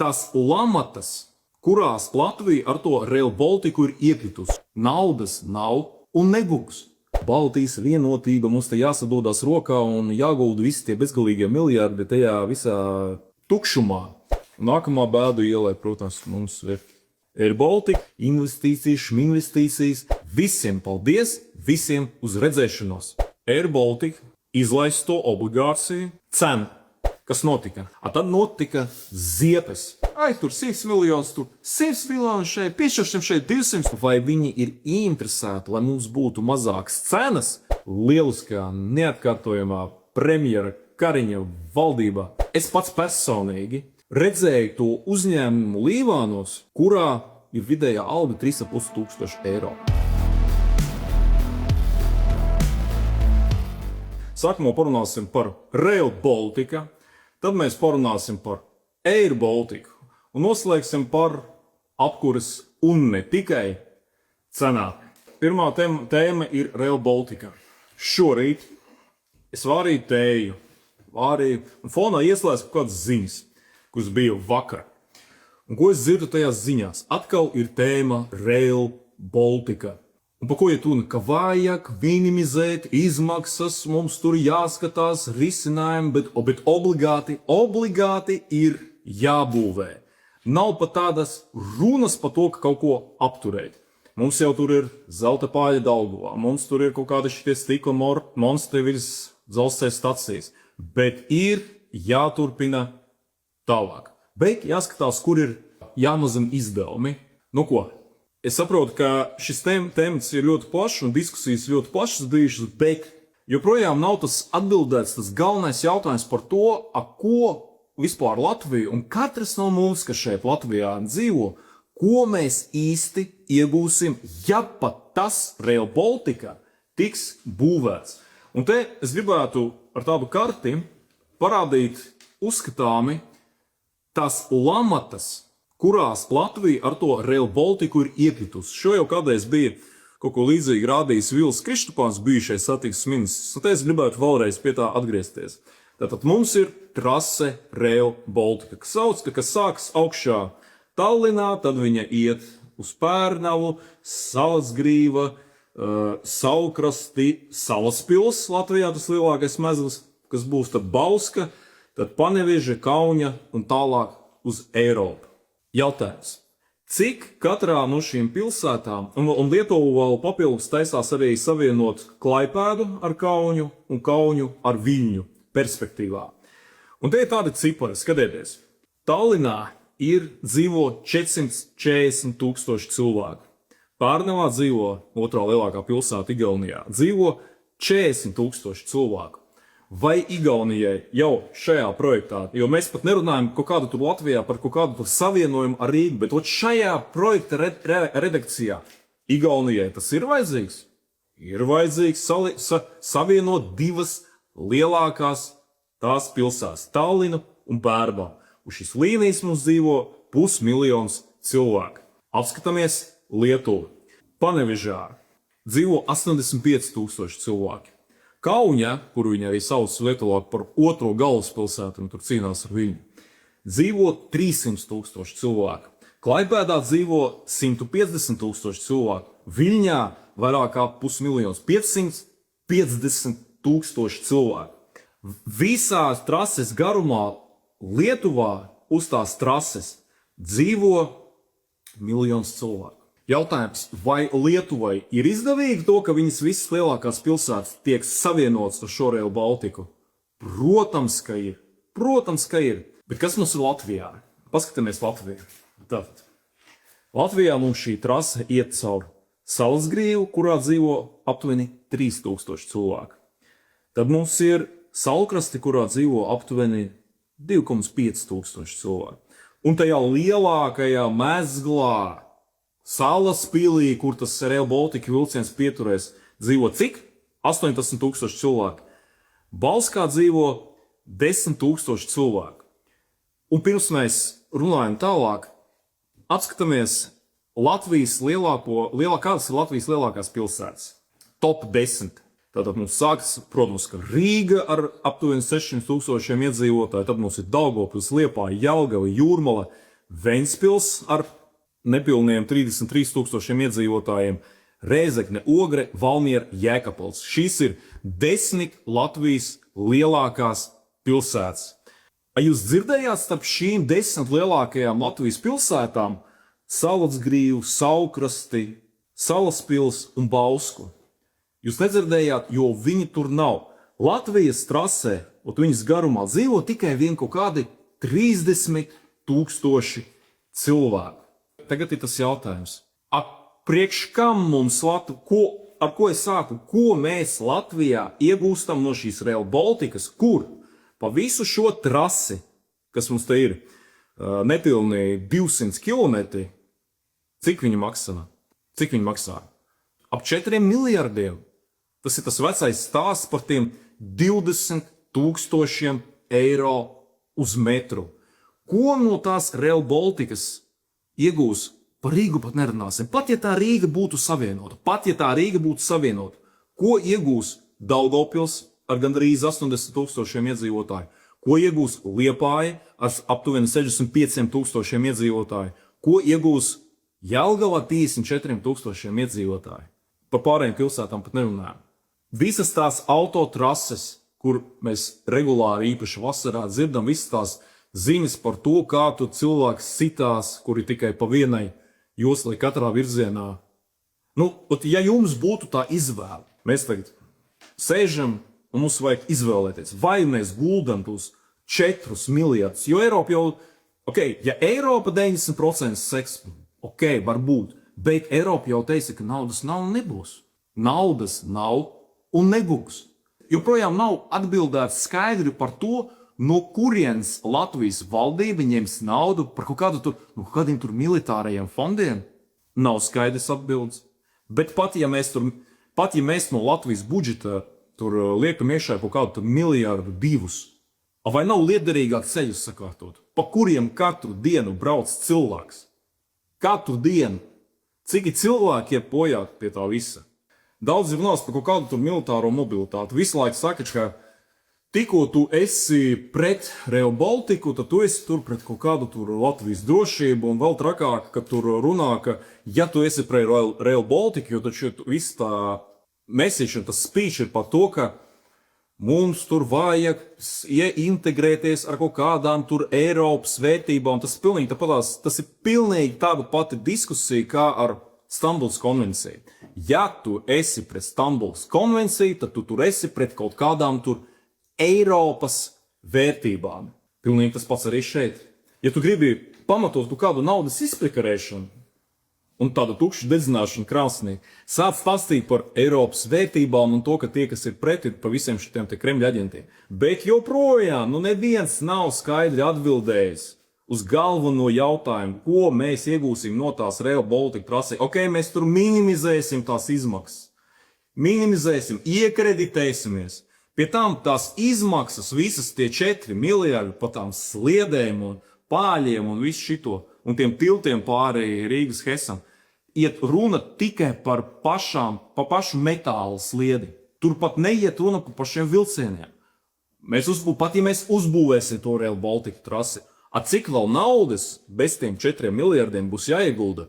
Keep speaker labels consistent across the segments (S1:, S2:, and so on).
S1: tas lamatas, kurās Latvija ar to Rail Baltiku ir iekritusi. Naudas nav un nebūs. Baltijas vienotība mums te jāsadodas rokā un jāgulda visi tie bezgalīgie miljardi tajā visā tukšumā. Nākamā bēdu ielē, protams, mums ir Air Baltica, investīcijas. Visiem paldies, visiem uz redzēšanos. Air Baltica izlaist to obligāciju cenu. Kas notika? Tad notika ziepes. Tur 100 miljonus, tur 100 miljonus šeit, piešķirsim šeit 200. Vai viņi ir interesēti, lai mums būtu mazākas cenas lieliskā, neatkārtojamā premjera Kariņa valdībā? Es pats personīgi redzēju to uzņēmumu Līvānos, kurā ir vidējā alga 3,5 eiro. Sākumā parunāsim par Rail Baltica, tad mēs parunāsim par Air Baltica un noslēgsim par apkures un ne tikai cenā. Pirmā tēma ir Rail Baltica. Šorīt es vārīju tēju, un fonā ieslēdzu kādas ziņas, kuras bija vakar. Un ko es dzirdu tajās ziņās? Atkal ir tēma Rail Baltica. Un pa ko iet runa? Ka vajag minimizēt izmaksas, mums tur jāskatās risinājumi, bet obligāti ir jābūvē. Nav pat tādas runas par to, ka kaut ko apturēt. Mums jau tur ir zelta pāļa Daugavā, mums tur ir kaut kādi šitie stikla monstri virs dzelzceļa stacijas, bet ir jāturpina tālāk. Bet jāskatās, kur ir jāmazina izdevumi. Nu ko? Es saprotu, ka šis temats ir ļoti plašs un diskusijas ļoti plašas bijušas, bet joprojām nav tas atbildēts, tas galvenais jautājums par to, ko vispār Latvija un katrs no mums, kas šeit Latvijā dzīvo, ko mēs īsti iegūsim, ja pat tas Rail Baltica tiks būvēts. Un te es gribētu ar tādu karti parādīt uzskatāmi tās lamatas, kurās Latvija ar to Rail Baltiku ir iekritusi. Šo jau kādreiz bija kaut ko līdzīgi rādījis Vils Krištupāns, bijušais satiksmes ministrs. Un te es gribētu vēlreiz pie tā atgriezties. Tātad mums ir trase Rail Baltica, kas sākas augšā Tallinā, tad viņa iet uz Pērnavu, Salasgrīva, Saulkrasti, Salaspils, Latvijā tas lielākais mezgls, kas būs tad Bauska, tad Paneveža, Kauņa un tālāk uz Eiropu. Jautājums. Cik katrā no šīm pilsētām, un Lietuva vēl papildus taisās arī savienot Klaipēdu ar Kauņu un Kauņu ar Viļņu perspektīvā. Un te ir tādi cipari, skatieties. Tallinā dzīvo 440 000 cilvēku. Pērnavā dzīvo, otrā lielākā pilsēta Igaunijā, dzīvo 40 000 cilvēku. Vai Igaunijai jau šajā projektā, jo mēs pat nerunājam kaut kādu tur Latvijā par kaut kādu tur savienojumu ar Rīgu, bet šajā projekta redakcijā Igaunijai tas ir vajadzīgs? Ir vajadzīgs savienot divas lielākās tās pilsētas, Tallinu un Pērnavu. Uz šīs līnijas mums dzīvo 500 000 cilvēku. Apskatāmies Lietuvu. Panevežā dzīvo 85 000 cilvēki. Kauņa, kuru viņi arī sauc Lietuvā par otro galvaspilsētu un tur cīnās ar Viļņu, dzīvo 300 000 cilvēku. Klaipēdā dzīvo 150 000 cilvēku. Viļņā vairāk kā 500 000, 550 000 cilvēku. Visās trases garumā Lietuvā uz tās trases dzīvo 1 miljons cilvēku. Jautājums, vai Lietuvai ir izdevīgi to, ka viņas visas lielākās pilsētas tiek savienotas ar šo Rail Baltiku? Protams, ka ir. Bet kas mums ir Latvijā? Paskatāmies Latviju. Tātad. Latvijā mums šī trase iet caur Salasgrīvu, kurā dzīvo aptuveni 3000 cilvēku. Tad mums ir Saulkrasti, kurā dzīvo aptuveni 2500 cilvēku. Un tajā lielākajā mezglā Salaspilī, kur tas Rail Baltica vilciens pieturēs, dzīvo cik? 18 000 cilvēku. Balskā dzīvo 10 000 cilvēku. Un pirms mēs runājam tālāk, apskatāmies kādas ir Latvijas lielākās pilsētas. Top 10. Tātad mums sākas, protams, ka Rīga ar aptuveni 600 000 iedzīvotāju, tad mums ir Daugavpils, Liepāja, Jelgava, Jūrmala, Ventspils ar nepilniem 33,000 iedzīvotājiem, Rēzekne, Ogre, Valmiera, Jēkabpils. Šīs ir 10 Latvijas lielākās pilsētas. Vai jūs dzirdējāt starp šīm 10 lielākajām Latvijas pilsētām Salacgrīvu, Saukrasti, Salaspils un Bausku? Jūs nedzirdējāt, jo viņi tur nav. Latvijas trasē, un viņas garumā dzīvo tikai vien kaut kādi 30,000 cilvēku. Tagad ir tas jautājums. Priekš kam mums ar ko es sāku? Ko mēs Latvijā iegūstam no šīs Rail Balticas? Kur? Pa visu šo trasi, kas mums te ir nepilni 200 km, cik viņi maksā? Cik viņi maksā? Ap 4 miljardiem. Tas ir tas vecais stāsts par tiem 20,000 eiro uz metru. Ko no tās Rail Balticas iegūs? Par Rīgu pat nerunāsim. Pat ja tā Rīga būtu savienota, ko iegūs Daugavpils ar gandrīz 80,000 iedzīvotāju? Ko iegūs Liepāja ar aptuveni 65,000 iedzīvotāju? Ko iegūs Jelgava 54,000 iedzīvotāju? Par pārējiem pilsētām pat nerunājam. Visas tās autotrases, kur mēs regulāri īpaši vasarā dzirdam, visas tās ziņas par to, kā tur cilvēks sitās, kuri tikai pa vienai joslai katrā virzienā. Ja jums būtu tā izvēle, mēs tagad sēžam un mums vajag izvēlēties, vai mēs guldam tos 4 miljardus, jo Eiropa jau, ja Eiropa 90% seks, varbūt, bet Eiropa jau teica, ka naudas nav un nebūs. Naudas nav un nebūs. Joprojām nav atbildēts skaidri par to, no kurienes Latvijas valdība ņems naudu par kādiem tur militārajiem fondiem. Nav skaidrs atbildes. Bet pat ja mēs no Latvijas budžeta tur liekam iekšā kaut kādu miljardu, 2, vai nav liederīgāk ceļus sakārtot, pa kuriem katru dienu brauc cilvēks? Katru dienu. Cik cilvēki iet bojā pie tā visa? Daudz ir runās par kaut kādu tur militāro mobilitāti. Visu laiku saka, ka tikko tu esi pret Rail Baltiku, tad tu esi tur pret kaut kādu tur Latvijas drošību, un vēl trakāk, ka tur runā, ka ja tu esi pret Rail Baltiku, jo taču viss tā message un tas speech ir par to, ka mums tur vajag ieintegrēties ar kaut kādām tur Eiropas vērtībām. Tas ir pilnīgi tāda pati diskusija kā ar Stambulas konvenciju. Ja tu esi pret Stambulas konvenciju, tad tu tur esi pret kaut kādām tur Eiropas vērtībām. Pilnīgi tas pats arī šeit. Ja tu gribi pamatot kādu naudas izprekarēšanu un tādu tukšu dedzināšanu krāsnī, sāc stāstīt par Eiropas vērtībām un to, ka tie, kas ir pret, ir pa visiem šitiem te Kremļa aģentiem. Bet joprojām neviens nav skaidri atbildējis uz galveno jautājumu, ko mēs iegūsim no tās Rail Baltica trasē. Mēs tur minimizēsim tās izmaksas. Minimizēsim, iekreditēsimies. Pie tām tās izmaksas, visas tie 4 miljardi pa tām sliedēm un pāļiem un visu šito, un tiem tiltiem pāri Rīgas Hesam, iet runa tikai par pašu metāla sliedi. Tur pat neiet runa par pašiem vilcieniem. Pat ja mēs uzbūvēsim to Rail Baltica trasi, cik vēl naudas bez tiem 4 miljardiem būs jāiegulda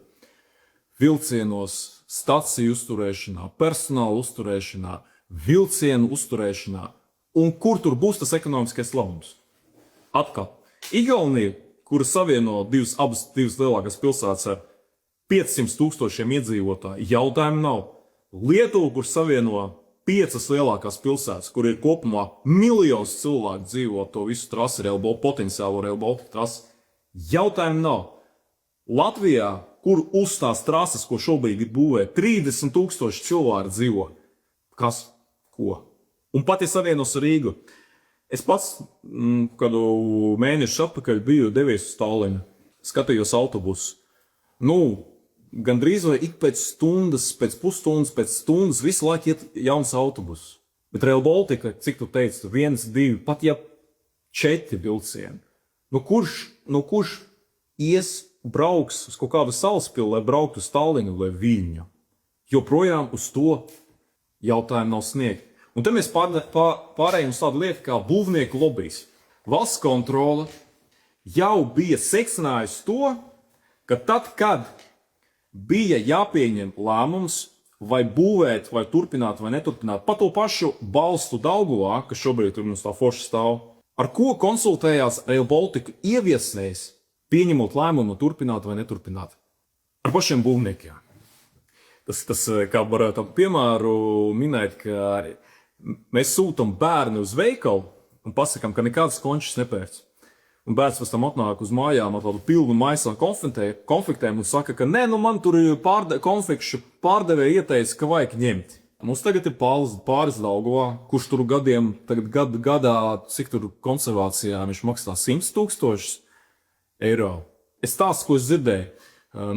S1: vilcienos, staciju uzturēšanā, personāla uzturēšanā, vilcienu uzturēšanā, un kur tur būs tas ekonomiskais labums? Atkal, Igaunija, kura savieno abas lielākās pilsētas ar 500,000 iedzīvotāju, jautājumu nav. Lietuva, kur savieno 5 lielākās pilsētas, kur ir kopumā miljonus cilvēku dzīvo to visu trasi, potenciālo Rail Baltica trasi, jautājumu nav. Latvijā, kur uz tās trases, ko šobrīd būvē, 30,000 cilvēku dzīvo. Kas? Ko? Un pat ja savienos ar Rīgu. Es pats kādu mēnešu atpakaļ biju devies uz Tallinu, skatījos autobusu. Gandrīz vai ik pēc stundas, pēc pusstundas, pēc stundas visu laiku iet jauns autobus. Bet Rail Baltica, cik tu teici, 1, 2, pat ja 4 vilcieni. Kurš brauks uz kaut kādu Salaspili, lai brauktu uz Tallinu vai Viļņu? Joprojām uz to jautājumu nav sniegt. Un te mēs pārējām uz tādu lietu kā būvnieku lobijs. Valsts kontrole jau bija secinājis to, ka tad, kad bija jāpieņem lēmums, vai būvēt, vai turpināt, vai neturpināt, pa to pašu balstu Daugavā, kas šobrīd tur mums tā forši stāv, ar ko konsultējās Rail Baltica ieviesējs, pieņemot lēmumu turpināt vai neturpināt? Ar pašiem būvniekiem. Tas kā varētu piemēru minēt, ka mēs sūtam bērnu uz veikalu un pasakām, ka nekādas končas nepērc. Un bērns pēc tam atnāk uz mājām ar tādu pilnu maisu ar konfektēm un saka, ka nē, man tur konfekšu pārdevēja ieteica, ka vajag ņemt. Mums tagad ir pāris Daugavā, kurš tur gadiem, tagad gadā, cik tur konservācijā viņš maksā 100 000 eiro. Es stāstu, ko es dzirdēju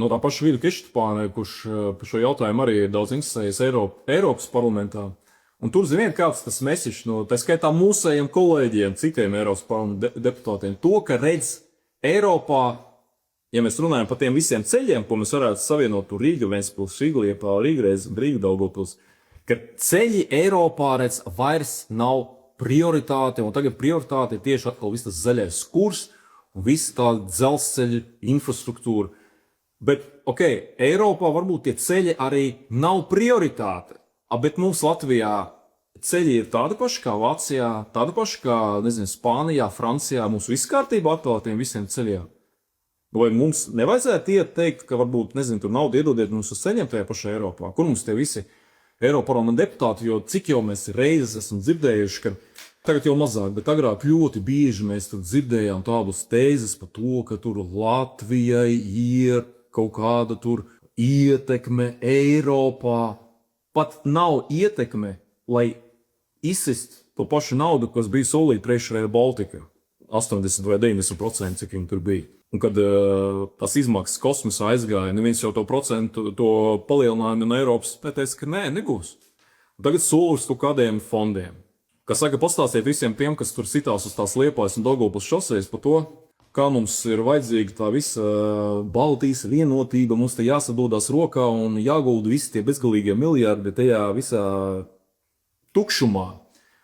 S1: no tā paša Vīda Krištapāna, kurš par šo jautājumu arī ir daudz interesējies Eiropas parlamentā. Un tur ziniet, kāds tas mesiķis no tā skaitā mūsējiem kolēģiem, citiem Eiropas parlamenta deputātiem, to, ka redz Eiropā, ja mēs runājam par tiem visiem ceļiem, ko mēs varētu savienot tur Rīga, Ventspils, Rīga, Rīgreiz, Rīga, Daugavpils, ka ceļi Eiropā redz vairs nav prioritāte, un tagad prioritāte ir tieši atkal viss tas zaļais kurs un viss tā dzelzceļa infrastruktūra. Bet, Eiropā varbūt tie ceļi arī nav prioritāte. Bet mums Latvijā ceļi ir tādi paši kā Vācijā, tādi paši kā, Spānijā, Francijā. Mums viss kārtībā atkal tiem visiem ceļiem. Vai mums nevajadzētu ieteikt, ka varbūt, tur naudu iedodiet mums uz ceļiem tajā pašā Eiropā? Kur mums tie visi Eiropas parlamenta deputāti, jo cik jau mēs reizes esam dzirdējuši, ka tagad jau mazāk, bet agrāk ļoti bieži mēs tur dzirdējām tādas tēzes par to, ka tur Latvijai ir kaut kāda tur ietekme Eiropā. Pat nav ietekme, lai izsist to pašu naudu, kas bija solīta priekš Rail Baltica. 80 vai 90%, cik viņi tur bija. Un kad tas izmaksas kosmosā aizgāja, neviens jau to procentu, to palielinājumu no Eiropas pateica, ka nē, negūs. Un tagad solis kaut kādiem fondiem. Kas saka, pastāstiet visiem tiem, kas tur sitās uz tās Liepājas un Daugavpils šosejas par to, kā mums ir vajadzīga tā visa Baltijas vienotība, mums te jāsadodās rokā un jāgulda visi tie bezgalīgie miljardi tajā visā tukšumā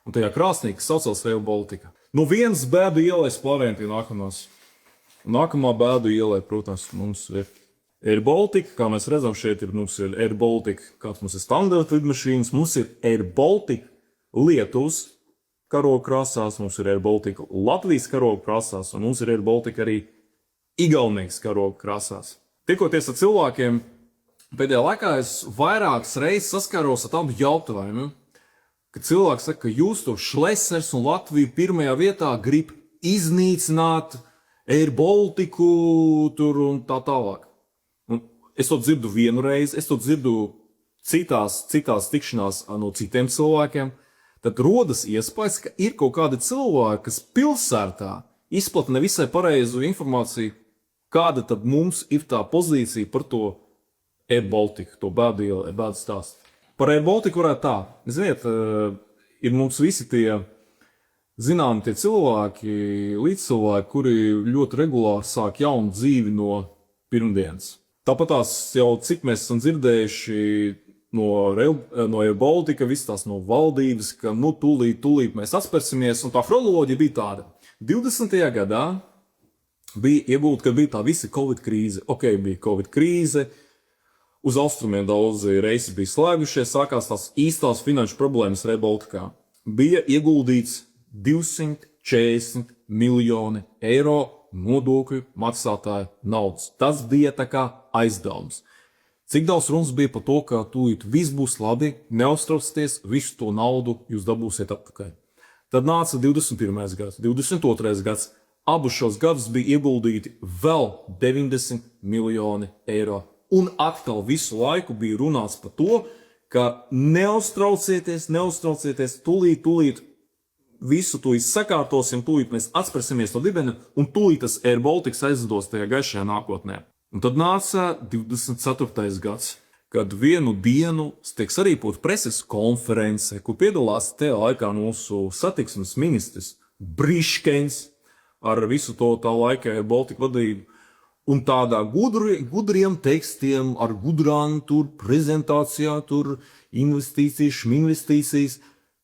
S1: un tajā krāsnī, kas saucās Rail Baltica. No vienas bēdu ielais pārējiem pie nākamās. Nākamā bēdu ielai, protams, mums ir Air Baltica, kā mēs redzam šeit, mums ir Air Baltica, kāds mums ir standarta lidmašīnas, mums ir Air Baltica Lietuvas karoga krāsās, mums ir Air Baltica Latvijas karoga krāsās, un mums ir Air Baltica arī Igaunijas karoga krāsās. Tikoties ar cilvēkiem, pēdējā laikā es vairākas reizes saskaros ar tādu jautājumu, ka cilvēks saka, ka jūs to Šlesers un Latviju pirmajā vietā grib iznīcināt Air Baltiku tur un tā tālāk. Un es to dzirdu vienu reizi, es to dzirdu citās tikšanās no citiem cilvēkiem. Tad rodas iespējas, ka ir kaut kādi cilvēki, kas pilsētā izplata nevisai pareizu informāciju, kāda tad mums ir tā pozīcija par to Air Baltica, to bēdu ielu, bēdu stāstu. Par Air Baltica varētu tā. Ziniet, ir mums visi tie zināmi tie cilvēki, līdzcilvēki, kuri ļoti regulāri sāk jaunu dzīvi no pirmdienas. Tāpat tās jau cik mēs esam dzirdējuši no Air Baltica, viss tās no valdības, ka tūlīt mēs atspērsimies, un tā chronoloģija bija tāda. 20. gadā bija iegūta, kad bija tā visa Covid krīze. Bija Covid krīze, uz austrumiem daudzi reisi bija slēgušies, sākās tās īstās finanšu problēmas Rail Balticā. Bija ieguldīts 240 miljoni eiro nodokļu maksātāju naudas. Tas bija tā kā aizdevums. Cik daudz runas bija par to, ka tūlīt viss būs labi, neuztraucieties, visu to naudu jūs dabūsiet atpakaļ. Tad nāca 21. gads, 22. gads. Abus šos gadus bija ieguldīti vēl 90 miljoni eiro. Un atkal visu laiku bija runāts par to, ka neuztraucieties, tūlīt visu to sakārtosim, tūlīt mēs atspērsimies no dibena, un tūlīt tas Air Baltica aizdos tajā gaišajā nākotnē. Un tad nāca 24. gads, kad vienu dienu tiek sarīkota preses konference, kur piedalās tajā laikā mūsu satiksmes ministrs Briškens ar visu to tā laika Air Baltica vadību. Un tādā gudriem tekstiem, ar gudrām tur prezentācijā, tur investīcijas.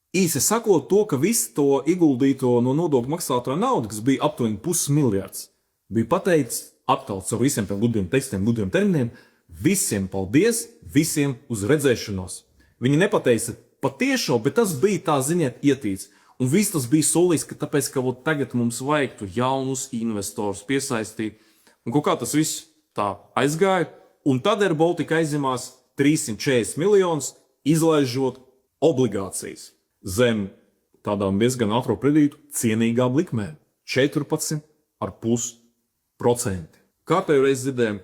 S1: Īsi sakot to, ka visu to ieguldīto no nodokļu maksātāja naudu, kas bija aptuveni 500 miljards, bija pateicis atkal caur visiem tiem gudriem tekstiem, gudriem terminiem, visiem paldies, visiem uz redzēšanos. Viņi nepateica patiešo, bet tas bija tā, ziniet, ietīts. Un viss tas bija solījis, ka tāpēc, ka tagad mums vajag tu jaunus investorus piesaistīt. Un kā tas viss tā aizgāja, un tad Air Baltica aizņemās 340 miljonus, izlaižot obligācijas zem tādām diezgan ātro kredītu cienīgām likmēm - 14,5%. Kārtējo reizi dzirdējām,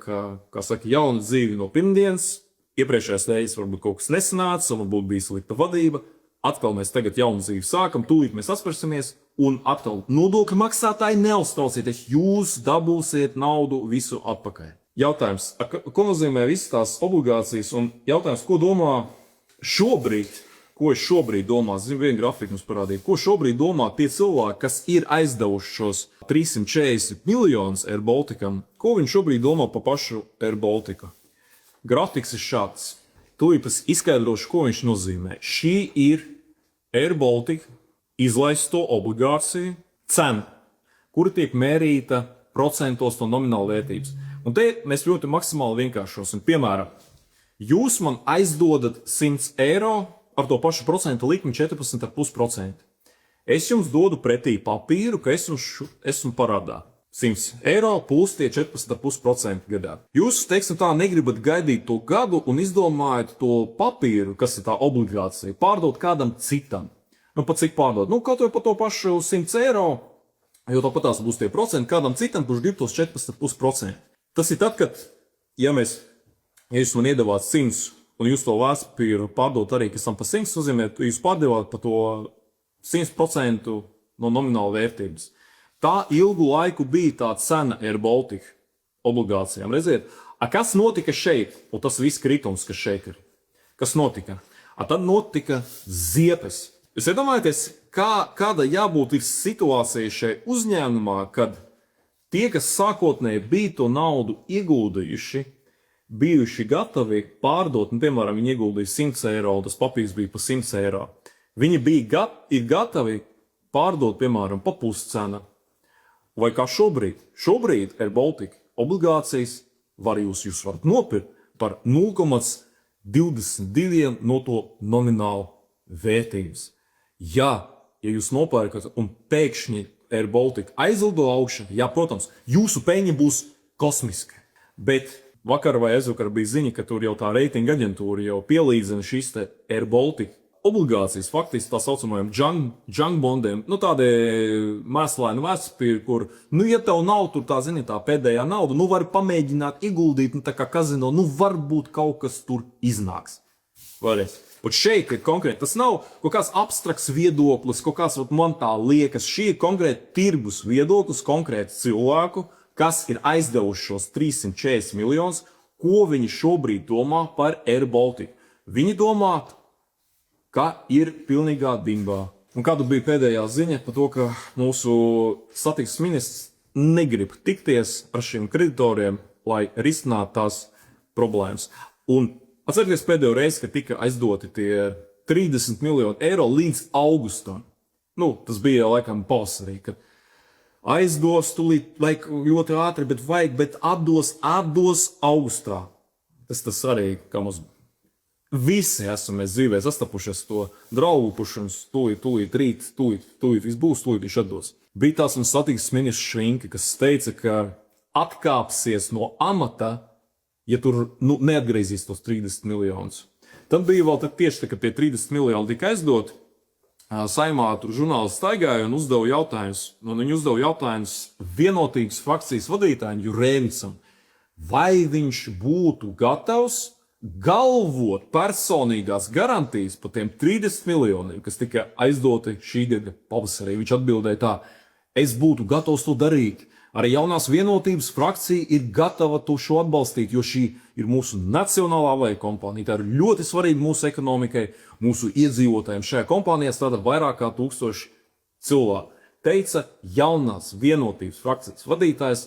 S1: kā saka, jauna dzīve no pirmdienas, iepriekšējās reizes varbūt kaut kas nesanāca, varbūt bija slikta vadība, atkal mēs tagad jaunu dzīvi sākam, tūlīt mēs aspersimies, un atkal nodokļu maksātāji neuztraucieties, jūs dabūsiet naudu visu atpakaļ. Jautājums, ko nozīmē visas tās obligācijas, un jautājums, ko domā šobrīd, ko es šobrīd domāju, zinu, vienu grafiku mums parādīt, ko šobrīd domā tie cilvēki, kas ir aizdevuši šos 340 miljonus Air Balticam, ko viņi šobrīd domā par pašu Air Baltica? Grafiks ir šāds. Tūlīt es izskaidrošu, ko viņš nozīmē. Šī ir Air Baltica izlaisto obligāciju cena, kura tiek mērīta procentos no nomināla vērtības. Un te mēs ļoti maksimāli vienkāršosim. Piemēram, jūs man aizdodat 100 eiro ar to pašu procentu likmi 14,5%. Es jums dodu pretī papīru, ka es esmu parādā. 100 eiro plus tie 14,5% gadā. Jūs, teiksim tā, negribat gaidīt to gadu un izdomājat to papīru, kas ir tā obligācija, pārdot kādam citam. Nu, pat cik pārdot? Nu, kaut vai par to pašu 100 eiro, jo tāpat tās būs tie procenti kādam citam, kurš grib tos 14,5%. Tas ir tad, kad, ja jūs man iedavāt 100 un jūs to vērtspapīru pārdot arī, kas tam pa 100 nozīmē, jūs pārdevāt par to 100% no nomināla vērtības. Tā ilgu laiku bija tā cena Air Baltica obligācijām. Redziet, kas notika šeit? Un tas viss kritums, kas šeit ir. Kas notika? Tad notika ziepes. Jūs iedomājaties, kāda jābūt ir situācija šai uzņēmumā, kad tie, kas sākotnēji bija to naudu ieguldījuši, bijuši gatavi pārdot, un, piemēram, viņi ieguldīja 100 eiro, tas papīrs bija pa 100 eiro. Viņi ir gatavi pārdot, piemēram, pa puscena. Vai kā šobrīd? Šobrīd Air Baltica obligācijas jūs varat nopirkt par 0,22 no to nomināla vērtības. Ja jūs nopērkat un pēkšņi Air Baltica aizlido augšā, jā, protams, jūsu peļņa būs kosmiska. Bet vakar vai aizvakar bija ziņa, ka tur jau tā reitinga aģentūra jau pielīdzina šīs te Air Baltica obligācijas, faktiski tā saucamajiem junk bondiem, nu tādi mēslaini vērtspapīri, kur, nu, ja tev nav tur tā, zini, tā pēdējā nauda, nu, var pamēģināt ieguldīt, nu, tā kā kazino, nu, varbūt kaut kas tur iznāks. Varēs. Bet šeit ir konkrēti, tas nav kaut kāds abstrakts viedoklis, kaut kāds man tā liekas, šī ir konkrēti tirgus viedoklis, konkrēti cilvēku, kas ir aizdevuši šos 340 miljonus, ko viņi šobrīd domā par Air Baltica. Viņi domā, ka ir pilnīgā dimbā. Un kāda bija pēdējā ziņa par to, ka mūsu satiksmes ministrs negrib tikties ar šiem kreditoriem, lai risinātu tās problēmas. Un atcerieties pēdējo reizi, kad tika aizdoti tie 30 miljoni eiro līdz augustam. Nu, tas bija jau laikam pavasarī, kad aizdos tūlīt, ļoti ātri, bet atdos augustā. Tas arī, kā mums visi esam mēs dzīvē sastapušies to draugu pušanas, tūlīt rīt, tūlīt viss būs, tūlīt viņš atdos. Bija tās un satiksmes ministrs Švinke, kas teica, ka atkāpsies no amata, ja tur neatgriezīs tos 30 miljonus. Tad bija vēl tieši tā, ka tie 30 miljoni tika aizdot, Saimā tur žurnālisti staigāja un uzdeva jautājumus. Viņi uzdeva jautājumus vienotīgas frakcijas vadītājiem Jurēvicam, vai viņš būtu gatavs galvot personīgās garantijas par tiem 30 miljoniem, kas tika aizdoti šī gada pavasarī. Viņš atbildēja tā, es būtu gatavs to darīt. Arī jaunās vienotības frakcija ir gatava to šo atbalstīt, jo šī ir mūsu nacionālā aviokompānija. Tā ir ļoti svarīga mūsu ekonomikai, mūsu iedzīvotājiem. Šajā kompānijā strādā vairāk kā 1000 cilvēku. Teica jaunās vienotības frakcijas vadītājs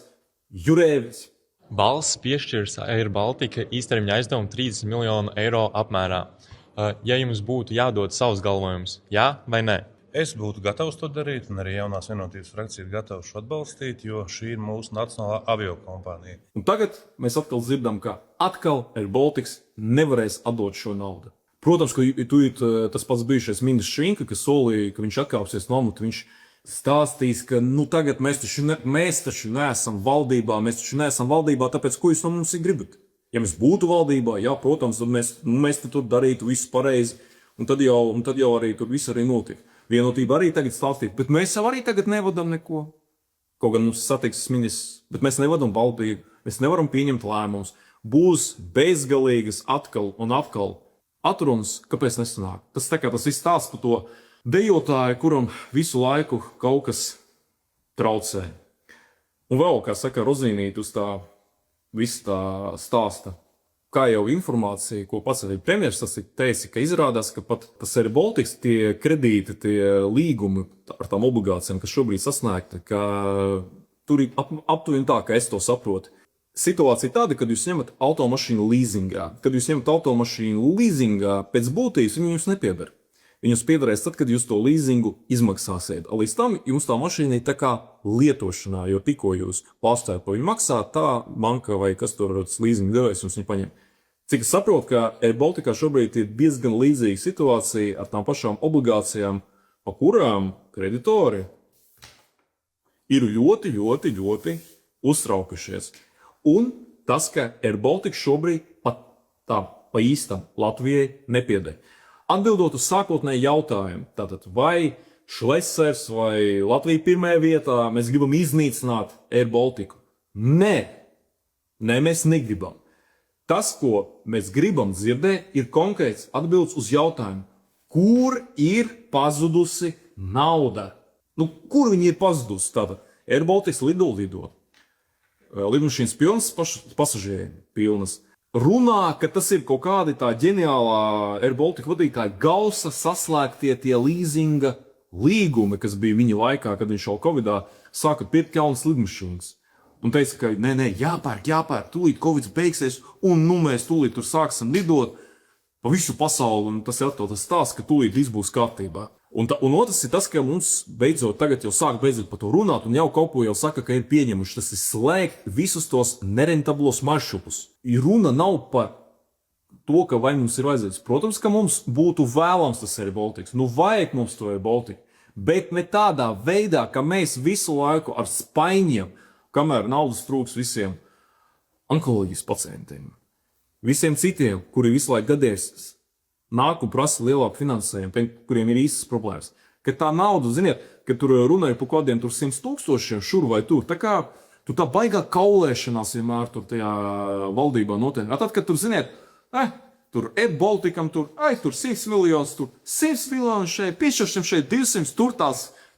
S1: Jurēvis.
S2: Valsts piešķirs Air Baltica īstermiņa aizdevumu 30 miljonu eiro apmērā. Ja jums būtu jādod savs galvojums, jā vai nē?
S3: Es būtu gatavs to darīt, un arī jaunās vienotības frakcija ir gatava šo atbalstīt, jo šī ir mūsu nacionālā aviokompānija.
S1: Un tagad mēs atkal dzirdam, ka atkal Air Baltics nevarēs atdot šo naudu. Protams, ka tas pats bijušais ministrs Švinka, kas solīja, ka viņš atkāpsies no amata, viņš stāstīs, ka tagad mēs taču neesam valdībā, tāpēc ko jūs no mums gribat? Ja mēs būtu valdībā, jā, protams, tad mēs tur darītu visu pareizi, un tad jau arī tur viss arī notiek. Vienotība arī tagad stāstīt, bet mēs jau arī tagad nevadam neko. Kaut gan mums satiksmes ministrs, bet mēs nevadam valdību, mēs nevaram pieņemt lēmumus. Būs bezgalīgas atkal un atkal atrunas, kāpēc nesanāk. Tas viss stāsts par to dejotāju, kuram visu laiku kaut kas traucē. Un vēl, kā saka, rozīnīt uz tā visu tā stāsta. Kā jau informācija, ko pats arī premjeras teica, ka izrādās, ka pat tas Air Baltics, tie kredīti, tie līgumi ar tām obligācijām, kas šobrīd sasniegti, ka tur ir aptuveni tā, ka es to saprotu. Situācija tāda, kad jūs ņemat automašīnu leasingā. Kad jūs ņemat automašīnu leasingā, pēc būtības viņi jums nepieder. Viņus piederēs tad, kad jūs to leasingu izmaksāsiet. Līdz tam jums tā mašīna ir tā kā lietošanā, jo tikko jūs pārstājat par viņu maksāt, tā banka vai kas tur leasingu devējs jums viņu paņem. Cik es saprotu, ka Air Balticā šobrīd ir diezgan līdzīga situācija ar tām pašām obligācijām, pa kurām kreditori ir ļoti uztraukušies. Un tas, ka Air Baltica šobrīd pat tā pa īstam Latvijai nepieder. Atbildot uz sākotnēju jautājumu, tātad vai Šlesers vai Latvija pirmajā vietā mēs gribam iznīcināt Air Baltiku? Nē, mēs negribam. Tas, ko mēs gribam dzirdēt, ir konkrēts atbildes uz jautājumu, kur ir pazudusi nauda? Kur viņi ir pazudusi? Tātad Air Baltics lido. Lidmašīnas pilnas, pasažieru pilnas. Runā, ka tas ir kaut kādi tā ģeniālā Air Baltica vadītāja Gausa saslēgtie tie leasinga līgumi, kas bija viņa laikā, kad viņš jau Covidā sāka pirkt jaunas lidmašīnas. Un teica, ka nē, jāpērk, tūlīt Covids beigsies, un mēs tūlīt tur sāksim lidot pa visu pasauli, un tas ir atkal tas stāsts, ka tūlīt viss būs kārtībā. Un otrs ir tas, ka mums beidzot tagad jau sāk par to runāt, un jau kaut ko jau saka, ka ir pieņemuši. Tas ir slēgt visus tos nerentablos maršrutus. Runa nav par to, ka vai mums ir vajadzīgs. Protams, ka mums būtu vēlams tas Air Baltics. Vajag mums to Air Baltica. Bet ne tādā veidā, ka mēs visu laiku ar spaiņiem, kamēr naudas trūks visiem onkoloģijas pacientiem, visiem citiem, kuri visu laiku gadējas, nāk un prasa lielāku finansējumu, kuriem ir īstas problēmas. Kad tā nauda, ziniet, kad tur runāja par kādiem 100,000 šur vai tur, tā kā tur tā baigā kaulēšanās vienmēr tur tajā valdībā notiek. Tad, kad tur, ziniet, tur Air Balticam, tur 100 miljonus, tur 100 miljonus šeit, piešķiršam šeit 200,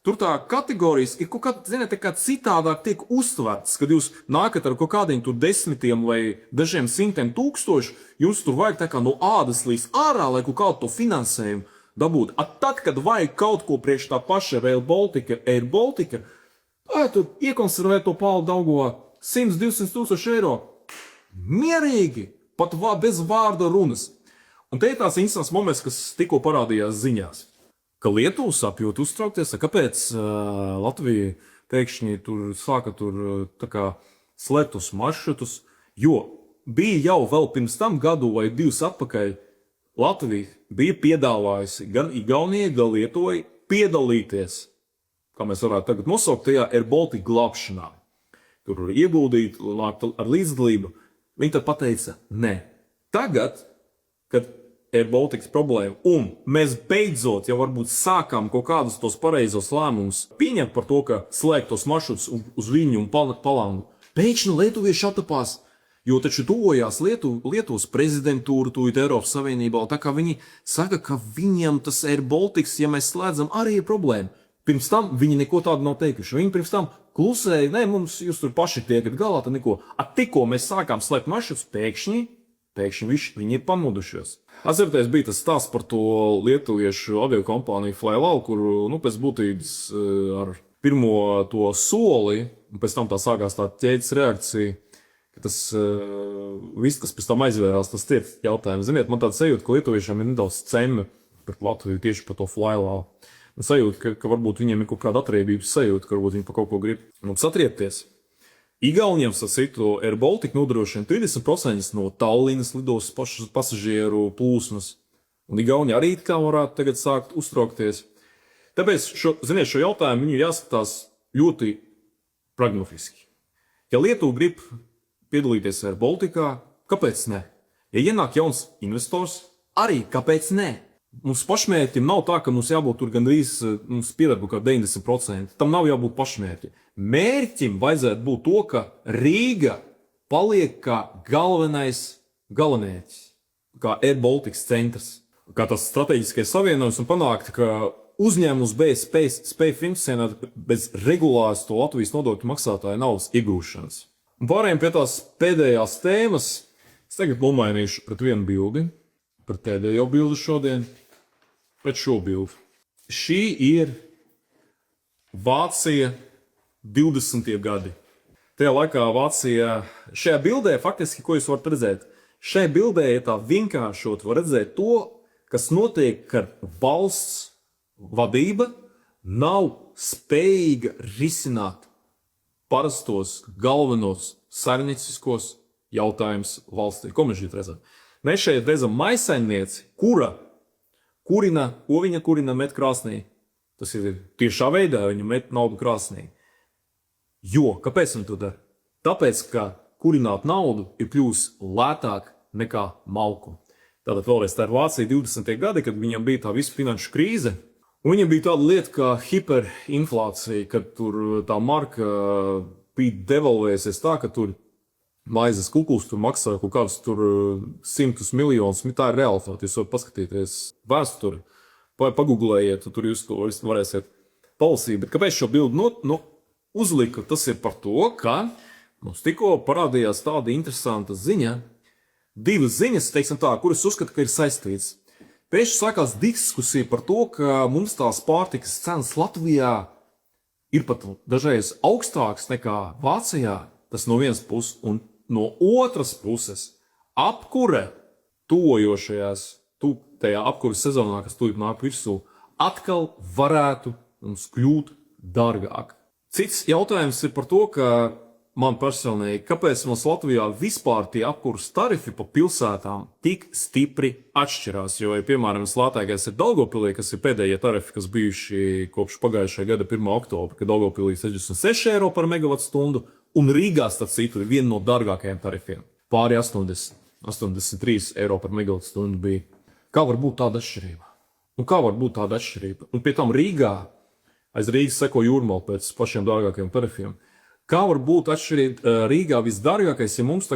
S1: tur tā kategorijas ir kaut kā, ziniet, tā kā citādāk tiek uztverts, kad jūs nākat ar kaut kādiem tur 10 vai dažiem 100 tūkstoši, jums tur vajag tā kā no ādas līdz ārā, lai kaut kādu to finansējumu dabūtu. Tad, kad vajag kaut ko priekš tā paša Air Baltica, tur iekonservēt to Pauli Daugavā 100-200 tūkstoši eiro. Mierīgi, pat bez vārda runas. Un te ir tās interesants moments, kas tikko parādījās ziņās. Ka Lietuva sapjūt uztraukties, kāpēc Latvija pēkšņi sāka tā kā slēgt tos maršrutus, jo bija jau vēl pirms tam gadu vai 2 atpakaļ Latvija bija piedāvājusi gan Igaunijai, gan Lietuvai piedalīties, kā mēs varētu tagad nosaukt, tajā Air Baltica glābšanā. Tur ieguldīt ar līdzdalību. Viņi tad pateica, nē. Tagad, kad Air Baltics problēma, un mēs beidzot jau varbūt sākām kaut kādus tos pareizos lēmumus pieņemt par to, ka slēgt tos maršrutus uz Viņu un Palangu. Pēkšņi lietuvieši attapās, jo taču tuvojās Lietuvas prezidentūra, tūlīt Eiropas Savienībā, tā kā viņi saka, ka viņiem tas Air Baltics, ja mēs slēdzam, arī ir problēma. Pirms tam viņi neko tādu nav teikuši. Viņi pirms tam klusēja, jūs tur paši tiekat galā, tad neko. Tikko mēs sākām slēgt maršrutus, pēkšņi viņi ir pamodušies. Atcerieties, bija tas stāsts par to lietuviešu aviokompāniju Flylau, kur pēc būtības ar pirmo to soli, un pēc tam tā sākās tā ķēdes reakcija, ka tas viss, kas pēc tam aizvērās, tas ir jautājums. Ziniet, man tāds sajūta, ka lietuviešiem ir nedaudz ceme pret Latviju tieši par to Flylau. sajūta, ka varbūt viņiem ir kaut kāda atriebības sajūta, ka varbūt viņi pa kaut ko grib mums atriepties. Igauniem sacītu, Air Baltica nodrošina 30% no Tallinas lidostas pasažieru plūsmas. Un Igauni arī kā varētu tagad sākt uztraukties. Tāpēc šo jautājumu viņu jāskatās ļoti pragmatiski. Ja Lietuva grib piedalīties Air Balticā, kāpēc ne? Ja ienāk jauns investors, arī kāpēc ne? Mums pašmērķim nav tā, ka mums jābūt tur gandrīz piedara kaut kā 90%. Tam nav jābūt pašmērķim. Mērķim vajadzētu būt to, ka Rīga paliek kā galvenais galamērķis, kā Air Baltics centrs, kā tas strateģiskais savienojums un panākt, ka uzņēmums spēj funkcionēt bez regulāras to Latvijas nodokļu maksātāju naudas iegūšanas. Un pārējiem pie tās pēdējās tēmas, es tagad nomainīšu pret vienu bildi, pret pēdējo bildi šodien, pret šo bildi. Šī ir Vācija 20. gadi. Tajā laikā Vācija, šajā bildē faktiski, ko jūs varat redzēt? Šajā bildē, ja tā vienkāršot, var redzēt to, kas notiek, ka valsts vadība nav spējīga risināt parastos galvenos saimnieciskos jautājumus valstī. Ko mēs šeit redzam? Mēs šeit redzam maisaimnieci, kura kurina, ko viņa kurina met krāsnī. Tas ir tiešā veidā, viņa met naudu krāsnī. Jo, kāpēc viņa to dara? Tāpēc, ka kurināt naudu ir kļūst lētāk nekā malku. Tātad vēlreiz tā ir Vācija 20. gadi, kad viņam bija tā visa finanšu krīze. Un viņam bija tāda lieta kā hiperinflācija, kad tur tā marka bija devalvējusies tā, ka tur maizes kukuls tur maksāja kaut kādus tur 100 miljonus. Tā ir realitāte. Jūs varat paskatīties vēsturi, pagooglējiet, tur jūs to varēsiet palasīt. Bet kāpēc šo bildi uzliku? Tas ir par to, ka mums tikko parādījās tāda interesanta ziņa, divas ziņas, teiksim tā, kuras uzskata, ka ir saistītas. Pēkšņi sākās diskusija par to, ka mums tās pārtikas cenas Latvijā ir pat dažreiz augstākas nekā Vācijā. Tas no vienas puses, un no otras puses apkure tajā apkures sezonā, kas tūlīt nāk virsū, atkal varētu mums kļūt dārgāk. Cits jautājums ir par to, ka man personīgi, kāpēc mums Latvijā vispār tie apkures tarifi pa pilsētām tik stipri atšķirās? Jo, ja, piemēram, vislētākais ir Daugavpilī, kas ir pēdējie tarifi, kas bijuši kopš pagājušā gada 1. oktobra, kad Daugavpilī 66 eiro par megavatstundu, un Rīgā, starp citu, ir viena no dārgākajiem tarifiem. Pāri 83 eiro par megavatstundu bija. Kā var būt tāda atšķirība? Un pie tam Rīgā, aiz Rīgas seko Jūrmala pēc pašiem dārgākajiem tarifiem. Kā var būt atšķirība Rīgā visdārgākais, ja mums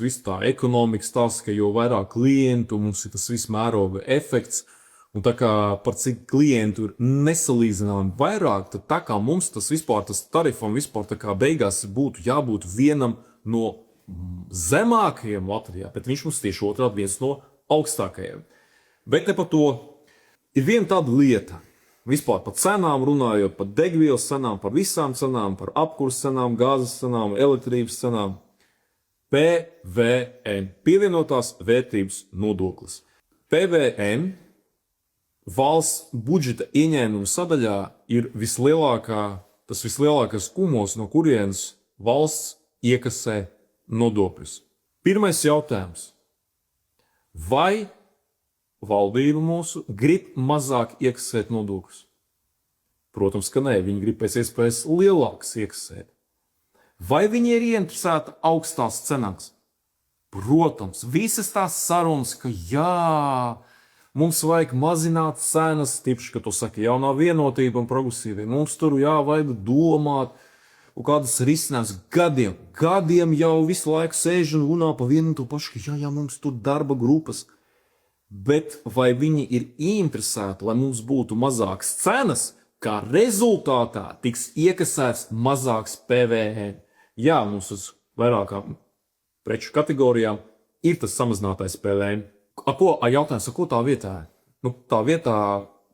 S1: viss tā ekonomika stāsta, ka jo vairāk klientu, mums ir tas viss mēroga efekts, un tā kā par cik klientu ir nesalīdzināmi vairāk, tad tā kā mums tas tarifam vispār tā kā beigās būtu jābūt vienam no zemākajiem Latvijā, bet viņš mums tieši otrādi viens no augstākajiem. Bet ne par to. Ir viena tāda lieta. Vispār par cenām runājot, par degvielas cenām, par visām cenām, par apkures cenām, gāzes cenām, elektrības cenām. PVN, pievienotās vērtības nodoklis. PVN valsts budžeta ieņēmuma sadaļā ir tas vislielākais kumos, no kurienes valsts iekasē nodokļus. Pirmais jautājums. Vai valdība mūsu grib mazāk iekasēt nodokļus? Protams, ka nē, viņi grib pēc iespējas lielākas iekasēt. Vai viņi ir ieinteresēti augstās cenās? Protams, visas tās sarunas, ka jā, mums vajag mazināt cenas, tīpaši, ka to saka jaunā vienotība un progresīvie. Mums tur vajag domāt, un kādas risinājumas gadiem jau visu laiku sēž un runā pa vienu un to pašu, ka jā, mums tur darba grupas. Bet vai viņi ir ieinteresēti, lai mums būtu mazākas cenas, kā rezultātā tiks iekasēts mazāks PVN? Jā, mums uz vairākām preču kategorijām ir tas samazinātais PVN. Jautājums, ko tā vietā? Tā vietā,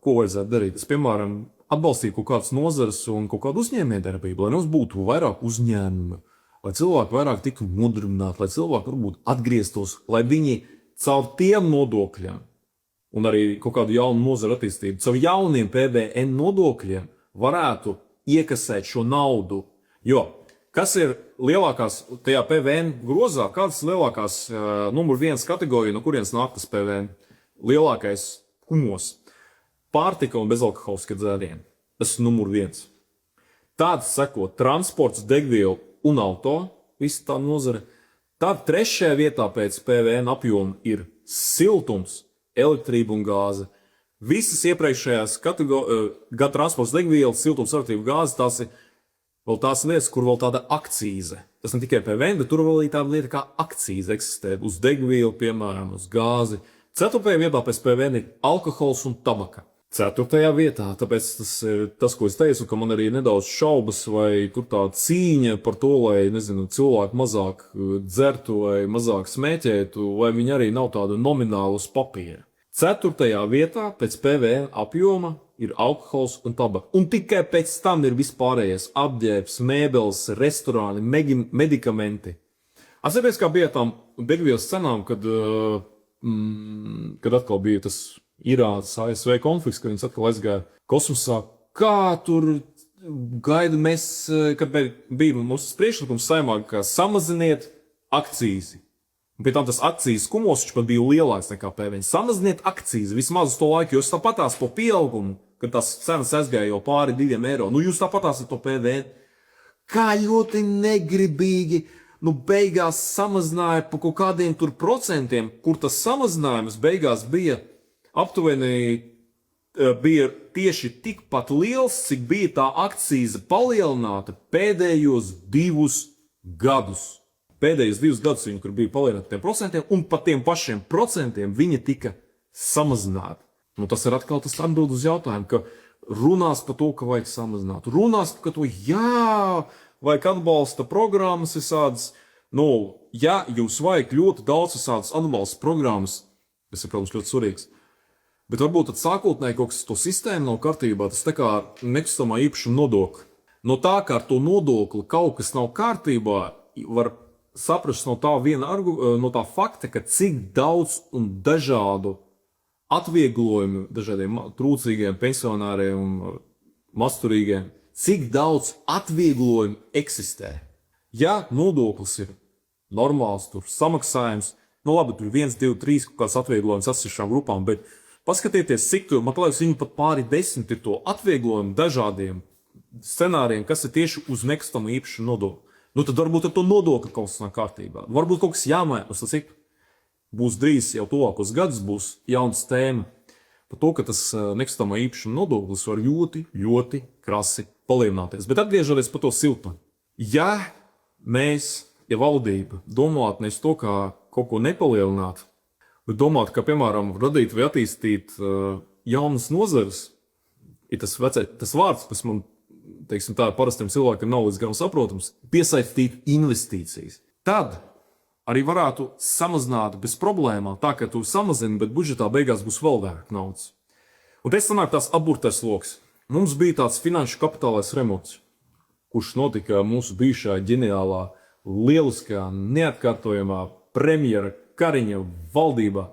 S1: ko vajadzētu darīt? Es, piemēram, atbalstītu kaut kādas nozares un kaut kādu uzņēmējdarbību, lai mums būtu vairāk uzņēmumu, lai cilvēki vairāk tiktu nodarbināti, lai cilvēki varbūt atgrieztos, lai viņi caur tiem nodokļiem un arī kaut kādu jaunu nozaru attīstību. Caur jauniem PVN nodokļiem varētu iekasēt šo naudu. Jo kas ir lielākās tajā PVN grozā, kādas lielākās numur viens kategorija, no kurienes nāk tas PVN? Lielākais kumos. Pārtika un bezalkoholiskie dzērieni. Tas ir numur viens. Tad seko transports, degviela un auto, visa tā nozare. Tad trešajā vietā pēc PVN apjoma ir siltums, elektrība un gāze. Visas iepriekšējās gan transports, degviela, siltums, elektrība, gāze, tās ir vēl tās lietas, kur vēl tāda akcīze. Tas ne tikai PVN, bet tur vēl ir tāda lieta kā akcīze eksistē. Uz degvielu, piemēram, uz gāzi. Ceturtajā vietā pēc PVN ir alkohols un tabaka. Ceturtajā vietā, tāpēc tas ir tas, ko es teicu, ka man arī nedaudz šaubas, vai tur tā cīņa par to, lai, nezinu, cilvēki mazāk dzertu vai mazāk smēķētu, vai viņi arī nav tāda nomināla uz papīra. Ceturtajā vietā pēc PVN apjoma ir alkohols un tabaka. Un tikai pēc tam ir vispārējais apģērbs, mēbeles, restorāni, medikamenti. Atcerieties, kā bija tām degvielas cenām, kad atkal bija tas Irānas ASV konflikts, kad viņas atkal aizgāja kosmosā. Kā tur gaida mēs, kad bija mūsu priekšlikums saimā, ka samaziniet akcīzi. Un pie tam tas akcijas kumos pat bija lielāks nekā PVN. Samaziniet akcīzi vismaz uz to laiku, jo jūs tāpatās po pieaugumu, kad tās cenas aizgāja jau pāri 2 eiro. Nu jūs tāpatās ar to PVN. Kā ļoti negribīgi, beigās samazināja pa kaut kādiem tur procentiem, kur tas samazinājums beigās bija aptuveni bija tieši tikpat liels, cik bija tā akcīze palielināta pēdējos 2 gadus. Pēdējos 2 gadus viņi, kur bija palielināti tiem procentiem, un pat tiem pašiem procentiem viņi tika samazināti. Tas ir atkal tas atbild uz jautājumu, ka runās par to, ka vajag samazināt. Runās par to, vajag atbalsta programmas visādas. Ja jūs vajag ļoti daudz visādas atbalsta programmas, tas ir, protams, ļoti svarīgs. Bet varbūt tad sākotnēji kaut kas to sistēmu nav kārtībā, tas tā kā nekustamā īpašuma nodokļa. No tā, ka ar to nodokli kaut kas nav kārtībā, var saprast no tā fakta, ka cik daudz un dažādu atvieglojumu dažādiem trūcīgiem pensionāriem un masturīgiem, cik daudz atvieglojumu eksistē. Ja nodoklis ir normāls, tur samaksājums, labi, tur 1, 2, 3 kaut kāds atvieglojums atsevišķām grupām, bet paskatieties, cik tur, man liekas, viņi pat pāri 10 ir to atvieglojumu dažādiem scenārijiem, kas ir tieši uz nekustamo īpašumu nodokli. Tad varbūt ar to nodokli kaut kas nav kārtībā. Varbūt kaut kas jāmaina. Būs drīz jau tuvākos gadus būs jauns tēma par to, ka tas nekustamo īpašumu nodoklis var ļoti, ļoti krasi palielināties. Bet atgriežoties par to siltumu. Ja valdība domātu nevis to, kā kaut ko nepalielināt, bet domāt, ka, piemēram, radīt vai attīstīt jaunas nozares, ir tas vārds, kas man, teiksim tā, parastiem cilvēkiem nav līdz galam saprotams, piesaistīt investīcijas. Tad arī varētu samazināt bez problēmām, tā ka tu samazini, bet budžetā beigās būs vēl vairāk naudas. Un te sanāk tās aburtais loks. Mums bija tāds finanšu kapitālais remonts, kurš notika mūsu bijušā ģeniālā, lieliskā, neatkārtojamā premjera Kariņa valdībā.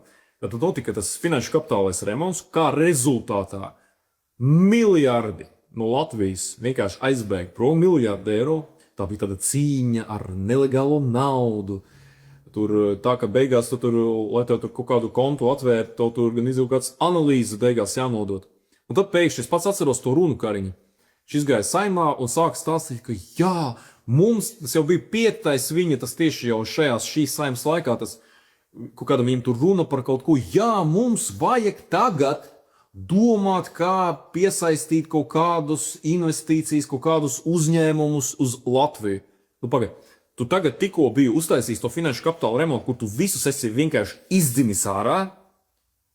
S1: Tad notika tas finanšu kapitālais remonts, kā rezultātā miljardi no Latvijas vienkārši aizbēga prom, miljardi eiro. Tā bija tāda cīņa ar nelegālo naudu. Tur tā, ka beigās lai tev tur kaut kādu kontu atvērt, tur gan izjūt kāds analīzes beigās jānodot. Un tad pēkšņi es pats atceros to runu Kariņa. Šis gāja saimā un sāka stāstīt, ka mums, tas jau bija 5. viņa, tas tieši jau šīs saimas laikā, tas kaut kādam viņam tur runa par kaut ko, mums vajag tagad domāt, kā piesaistīt kaut kādus investīcijas, kaut kādus uzņēmumus uz Latviju. Pagaid, tu tagad tikko biji uztaisījis to finanšu kapitāla remontu, kur tu visus esi vienkārši izdzimis ārā,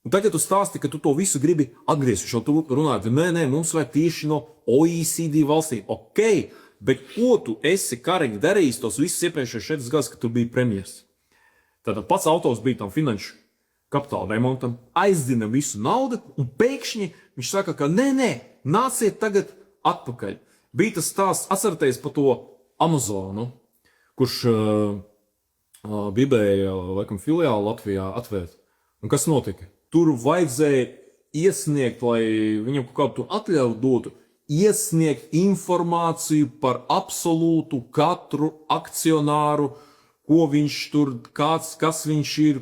S1: un tagad tu stāsti, ka tu to visu gribi atgriezt. Šo tu runāji, nē, mums vajag tieši no OECD valstīm. Ok, bet ko tu esi, Kariņ, darījis tos visus iepriekšējos 4 gadus, kad tu biji premjers? Tātad pats autors bija tam finanšu kapitāla remontam, aizdina visu naudu, un pēkšņi viņš saka, ka nē, nāciet tagad atpakaļ. Bija tas stāsts, atcerieties par to Amazonu, kurš gribēja, laikam, filiāli Latvijā atvērt. Un kas notika? tur vajadzēja iesniegt, lai viņam kaut kādu atļauju dotu, iesniegt informāciju par absolūtu katru akcionāru, ko viņš tur, kas viņš ir,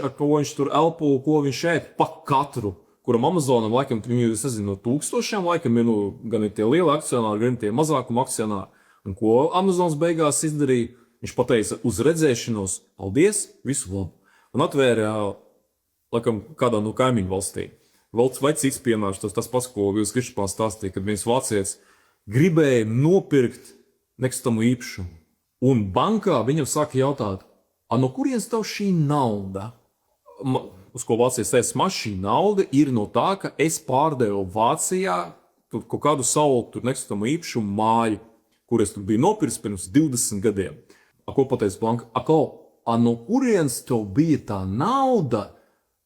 S1: ar ko viņš tur elpo, ko viņš ēd, pa katru. Kuram Amazonam, laikam, viņu, es nezinu, no tūkstošiem, laikam, ir, gan ir tie lieli akcionāri, gan ir tie mazākuma akcionāri. Un ko Amazons beigās izdarīja? Viņš pateica uz redzēšanos, paldies, visu labu. Un atvēra, laikam, kādā no kaimiņu valstī. Vai cits piemērs, tas pats, ko jūs Krišpā stāstīja, kad viens vācietis gribēja nopirkt nekustamo īpašumu. Un bankā viņam sāka jautāt, no kurienes tev šī nauda? Uz ko vācietis teica, šī nauda ir no tā, ka es pārdevu Vācijā kaut kādu savu nekustamo īpašumu māju, kur es biju nopircis pirms 20 gadiem. Ko pateica banka? No kurienes tev bija tā nauda,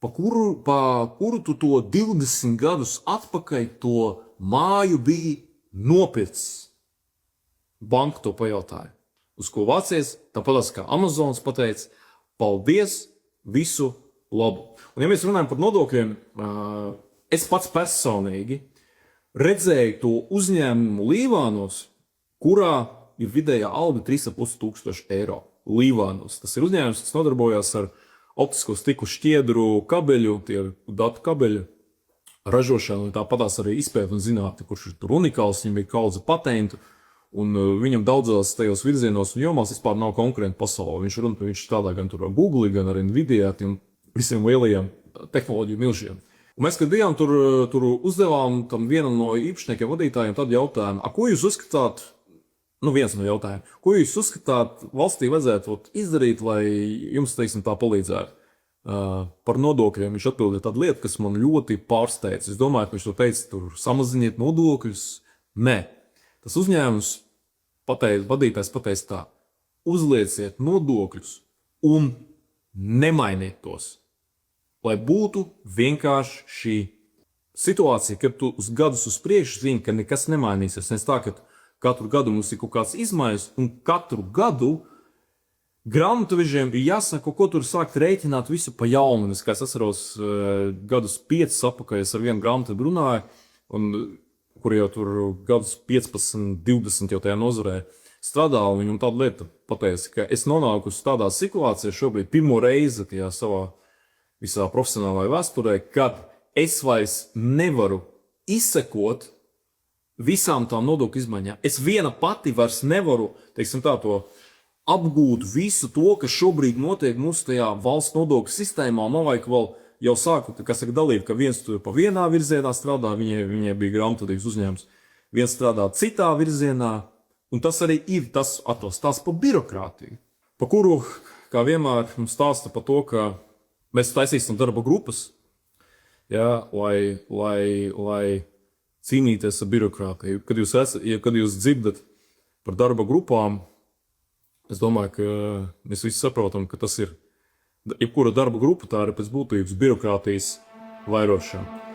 S1: pa kuru tu to 20 gadus atpakaļ to māju biji nopircis? Banka to pajautāja. Uz ko vācietis, tāpat kā Amazons pateica, paldies, visu labu. Un ja mēs runājam par nodokļiem, es pats personīgi redzēju to uzņēmumu Līvānos, kurā ir vidējā alga 3,5 eiro. Līvānos. Tas ir uzņēmums, kas nodarbojās ar optisko stiklu šķiedru kabeļu, tie datu kabeļu ražošanu, un tāpatās arī izpēta un zinātne, kurš ir tur unikāls, viņam ir kaudze patentu, un viņam daudzās tajos virzienos un jomās vispār nav konkurenti pasaulē. Viņš strādā gan tur ar Google, gan ar Nvidia, tiem visiem lielajiem tehnoloģiju milžiem. Un mēs, kad bijām tur uzdevām tam vienam no īpašniekiem, vadītājiem, tad jautājumu, ko jūs uzskatāt, viens no jautājumiem, ko jūs uzskatāt valstī vajadzētu izdarīt, lai jums, teiksim, tā palīdzētu? Par nodokļiem viņš atbildēja tādu lietu, kas man ļoti pārsteidz. Es domāju, ka viņš to teica, tur samaziniet nodokļus. Nē. Tas uzņēmums vadītājs pateica tā, uzlieciet nodokļus un nemainiet tos. Lai būtu vienkārši šī situācija, kad tu uz gadus uz priekšu zini, ka nekas nemainīsies. Es tā, ka katru gadu mums ir kaut kāds izmaiņas, un katru gadu grāmatvežiem ir jāsaka, ko tur sākt rēķināt visu pa jaunu. Es atceros gadus 5 atpakaļ, es ar vienu grāmatu runāju, kur jau tur gadus 15, 20 jau tajā nozarē strādā, un viņam tāda lieta pateica, ka es nonāku uz tādā situācijā šobrīd pirmo reizi tajā savā visā profesionālajā vēsturē, kad es vairs nevaru izsekot visām tām nodokļu izmaiņām. Es viena pati vairs nevaru, teiksim tā, to apgūt visu to, kas šobrīd notiek mūsu tajā valsts nodokļu sistēmā. Man vajag vēl jau sāku, kas saka dalīt, ka viens tur pa vienā virzienā strādā, viņai bija grāmatvedības uzņēmums, viens strādā citā virzienā, un tas arī ir tas atbalstās pa birokrātiju, pa kuru, kā vienmēr, mums stāsta par to, ka mēs taisīsim darba grupas, lai cīnīties ar birokrātiju. Kad jūs dzirdat par darba grupām, es domāju, ka mēs visi saprotam, ka tas ir jebkura darba grupa, tā ir pēc būtības birokrātijas vairošana.